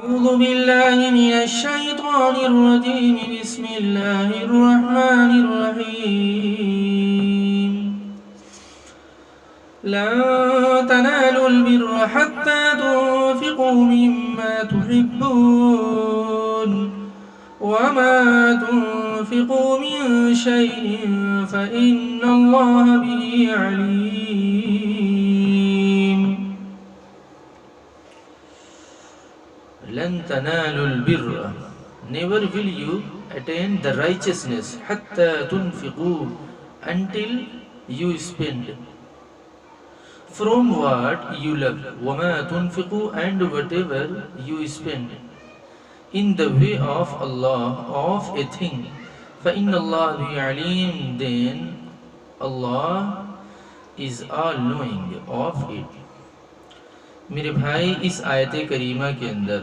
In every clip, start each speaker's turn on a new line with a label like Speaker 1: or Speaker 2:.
Speaker 1: أعوذ بالله من الشيطان الرجيم بسم الله الرحمن الرحيم لن تنالوا البر حتى تنفقوا مما تحبون وما تنفقوا من شيء فإن الله به عليم لن تنالوا البر never will you attain the righteousness حتى تنفقوا until you spend from what you love وما تنفقوا and whatever you spend in the way of Allah of a thing فإن الله به عليم then Allah is all knowing of it. میرے بھائی اس آیت کریمہ کے اندر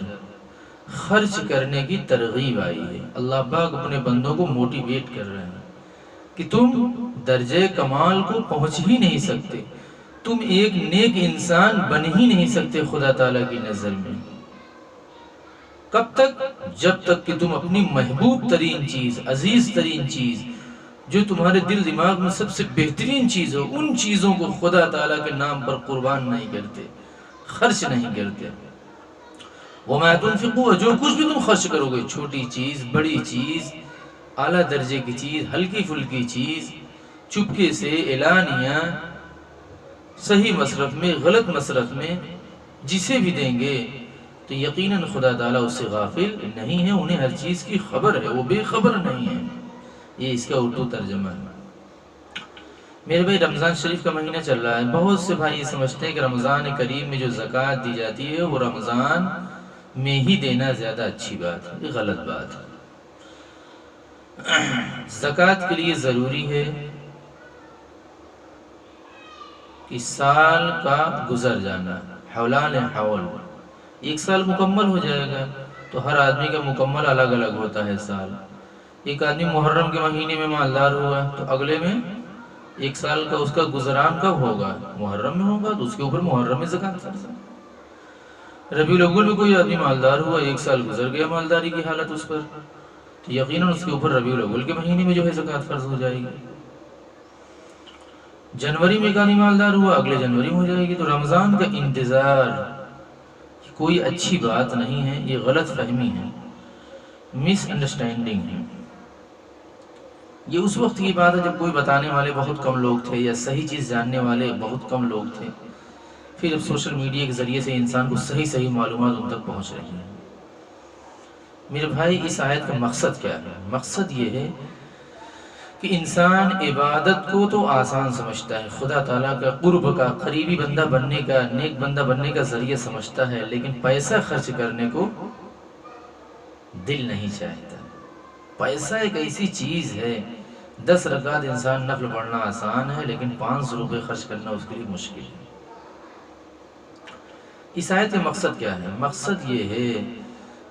Speaker 1: خرچ کرنے کی ترغیب آئی ہے. اللہ پاک اپنے بندوں کو موٹیویٹ کر رہے ہیں کہ تم درجے کمال کو پہنچ ہی نہیں سکتے, تم ایک نیک انسان بن ہی نہیں سکتے خدا تعالیٰ کی نظر میں. کب تک؟ جب تک کہ تم اپنی محبوب ترین چیز, عزیز ترین چیز, جو تمہارے دل دماغ میں سب سے بہترین چیز ہو, ان چیزوں کو خدا تعالیٰ کے نام پر قربان نہیں کرتے, خرچ نہیں کرتے. وَمَا تُنْفِقُوا, جو کچھ بھی تم خرچ کرو گے, چھوٹی چیز, بڑی چیز, اعلیٰ درجے کی چیز, ہلکی پھلکی چیز, چپکے سے, اعلانیہ, صحیح مصرف میں, غلط مصرف میں, جسے بھی دیں گے تو یقیناً خدا تعالیٰ اس سے غافل نہیں ہے, انہیں ہر چیز کی خبر ہے, وہ بے خبر نہیں ہے. یہ اس کا اردو ترجمہ ہے. میرے بھائی رمضان شریف کا مہینہ چل رہا ہے. بہت سے بھائی یہ سمجھتے ہیں کہ رمضان کریم میں جو زکوٰۃ دی جاتی ہے وہ رمضان میں ہی دینا زیادہ اچھی بات ہے. یہ غلط بات ہے. زکوٰۃ کے لیے ضروری ہے کہ سال کا گزر جانا, حولان حول, ایک سال مکمل ہو جائے گا تو ہر آدمی کا مکمل الگ الگ ہوتا ہے سال. ایک آدمی محرم کے مہینے میں مالدار ہوا تو اگلے میں ایک سال کا اس کا گزران کب ہوگا؟ محرم میں ہوگا, تو اس کے اوپر محرم میں زکوٰۃ فرض ہے. ربیع الاول میں کوئی آدمی مالدار ہوا, ایک سال گزر گیا مالداری کی حالت اس پر, تو یقیناً اس کے اوپر ربیع الاول کے مہینے میں جو ہے زکوٰۃ فرض ہو جائے گی. جنوری میں ایک آدمی مالدار ہوا, اگلے جنوری میں ہو جائے گی. تو رمضان کا انتظار کوئی اچھی بات نہیں ہے, یہ غلط فہمی ہے, مس انڈرسٹینڈنگ ہے. یہ اس وقت کی بات ہے جب کوئی بتانے والے بہت کم لوگ تھے یا صحیح چیز جاننے والے بہت کم لوگ تھے. پھر اب سوشل میڈیا کے ذریعے سے انسان کو صحیح معلومات ان تک پہنچ رہی ہیں. میرے بھائی اس آیت کا مقصد کیا ہے؟ مقصد یہ ہے کہ انسان عبادت کو تو آسان سمجھتا ہے, خدا تعالیٰ کا قرب کا, قریبی بندہ بننے کا, نیک بندہ بننے کا ذریعہ سمجھتا ہے, لیکن پیسہ خرچ کرنے کو دل نہیں چاہتا. پیسہ ایک ایسی چیز ہے, 10 رکعت انسان نفل پڑھنا آسان ہے, لیکن 500 روپے خرچ کرنا اس کے لیے مشکل ہے. اس آیت کا مقصد کیا ہے؟ مقصد یہ ہے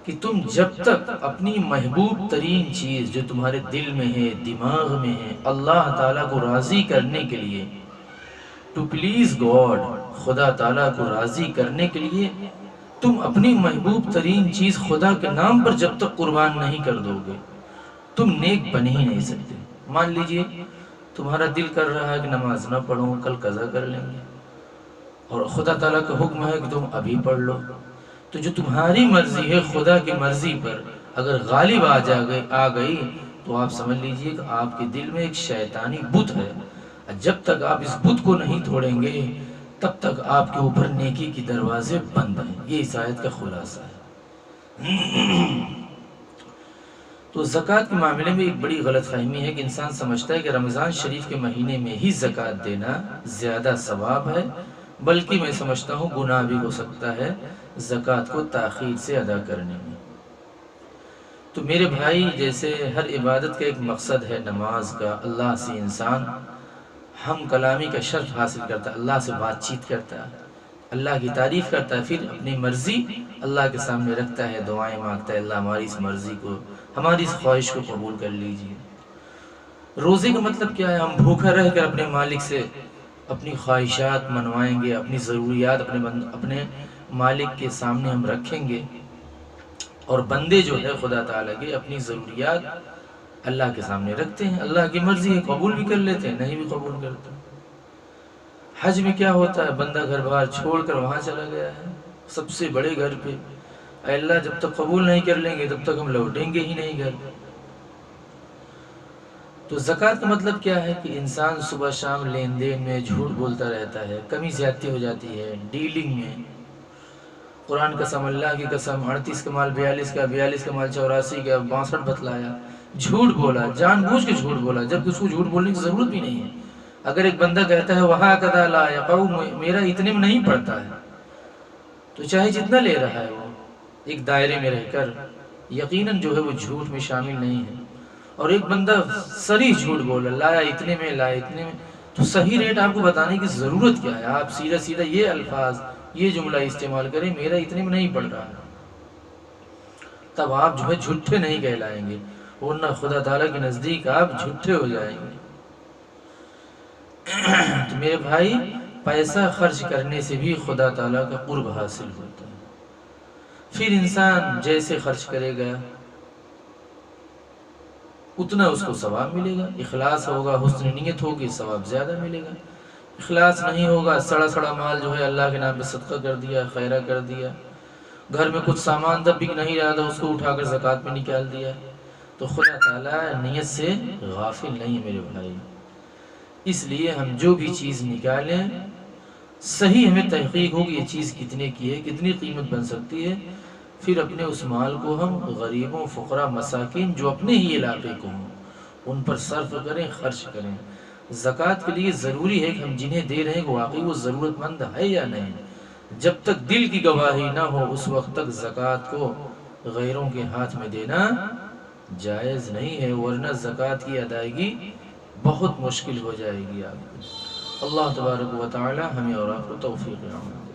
Speaker 1: کہ تم جب تک اپنی محبوب ترین چیز جو تمہارے دل میں ہے, دماغ میں ہے, اللہ تعالیٰ کو راضی کرنے کے لیے, ٹو پلیز گاڈ, خدا تعالیٰ کو راضی کرنے کے لیے تم اپنی محبوب ترین چیز خدا کے نام پر جب تک قربان نہیں کر دو گے تم نیک بن ہی نہیں سکتے. مان لیجئے تمہارا دل کر رہا ہے کہ نماز نہ پڑھو, کل قضا کر لیں گے, اور خدا تعالیٰ کا حکم ہے کہ تم ابھی پڑھ لو, تو جو تمہاری مرضی ہے خدا کی مرضی پر اگر غالب آ گئی تو آپ سمجھ لیجئے کہ آپ کے دل میں ایک شیطانی بت ہے. جب تک آپ اس بت کو نہیں توڑیں گے تب تک آپ کے اوپر نیکی کی دروازے بند ہیں. یہ اس آیت کا خلاصہ ہے. تو زکوٰۃ کے معاملے میں ایک بڑی غلط فہمی ہے کہ انسان سمجھتا ہے کہ رمضان شریف کے مہینے میں ہی زکوٰۃ دینا زیادہ ثواب ہے, بلکہ میں سمجھتا ہوں گناہ بھی ہو سکتا ہے زکوٰۃ کو تاخیر سے ادا کرنے میں. تو میرے بھائی جیسے ہر عبادت کا ایک مقصد ہے نماز کا, اللہ سے انسان ہم کلامی کا شرف حاصل کرتا ہے, اللہ سے بات چیت کرتا ہے, اللہ کی تعریف کرتا ہے, پھر اپنی مرضی اللہ کے سامنے رکھتا ہے, دعائیں مانگتا ہے, اللہ ہماری اس مرضی کو, ہماری اس خواہش کو قبول کر لیجیے. روزے کا مطلب کیا ہے؟ ہم بھوکا رہ کر اپنے مالک سے اپنی خواہشات منوائیں گے, اپنی ضروریات اپنے مالک کے سامنے ہم رکھیں گے. اور بندے جو ہے خدا تعالیٰ کے اپنی ضروریات اللہ کے سامنے رکھتے ہیں، اللہ کی مرضی ہے، قبول بھی کر لیتے ہیں، نہیں بھی قبول کرتے۔ حج میں کیا ہوتا ہے، بندہ گھر بار چھوڑ کر وہاں چلا گیا ہے سب سے بڑے گھر پہ، اے اللہ جب تک قبول نہیں کر لیں گے تب تک ہم لوٹیں گے ہی نہیں گھر۔ تو زکوٰۃ کا مطلب کیا ہے کہ انسان صبح شام لین دین میں جھوٹ بولتا رہتا ہے، کمی زیادتی ہو جاتی ہے ڈیلنگ میں۔ قرآن قسم، اللہ کی قسم، 38 کا مال 42 کا، 42 کا مال 84 کا، 62 بتلایا، جھوٹ بولا، جان بوجھ کے جھوٹ بولا جبکہ اس کو جھوٹ بولنے کی ضرورت بھی نہیں ہے۔ اگر ایک بندہ کہتا ہے وہاں کدا لا یقو، میرا اتنے میں نہیں پڑتا ہے، تو چاہے جتنا لے رہا ہے وہ ایک دائرے میں رہ کر یقیناً جو ہے وہ جھوٹ میں شامل نہیں ہے۔ اور ایک بندہ صریح جھوٹ بولا، لایا اتنے میں، لایا اتنے میں، تو صحیح ریٹ آپ کو بتانے کی ضرورت کیا ہے؟ آپ سیدھا سیدھا یہ الفاظ، یہ جملہ استعمال کریں، میرا اتنے میں نہیں پڑ رہا ہے، تب آپ جو ہے جھوٹے نہیں کہلائیں گے، ورنہ خدا تعالیٰ کے نزدیک آپ جھوٹے ہو جائیں گے۔ تو میرے بھائی، پیسہ خرچ کرنے سے بھی خدا تعالیٰ کا قرب حاصل ہوتا ہے۔ پھر انسان جیسے خرچ کرے گا اتنا اس کو ثواب ملے گا، اخلاص ہوگا، حسن نیت ہوگی، ثواب زیادہ ملے گا۔ اخلاص نہیں ہوگا، سڑا سڑا مال جو ہے اللہ کے نام پہ صدقہ کر دیا، خیرہ کر دیا، گھر میں کچھ سامان تب بک نہیں رہا تھا اس کو اٹھا کر زکوٰۃ میں نکال دیا، تو خدا تعالیٰ نیت سے غافل نہیں ہے میرے بھائی۔ اس لیے ہم جو بھی چیز نکالیں صحیح ہمیں تحقیق ہوگی یہ چیز کتنے کی ہے، کتنی قیمت بن سکتی ہے، پھر اپنے اس مال کو ہم غریبوں، فقراء، مساکین جو اپنے ہی علاقے کو ہوں ان پر صرف کریں، خرچ کریں۔ زکوٰۃ کے لیے ضروری ہے کہ ہم جنہیں دے رہے ہیں کہ واقعی وہ ضرورت مند ہے یا نہیں۔ جب تک دل کی گواہی نہ ہو اس وقت تک زکوٰۃ کو غیروں کے ہاتھ میں دینا جائز نہیں ہے، ورنہ زکوٰۃ کی ادائیگی بہت مشکل ہو جائے گی آپ کو۔ اللہ تبارک و تعالی ہمیں اور آپ کو توفیق عطا فرمائے۔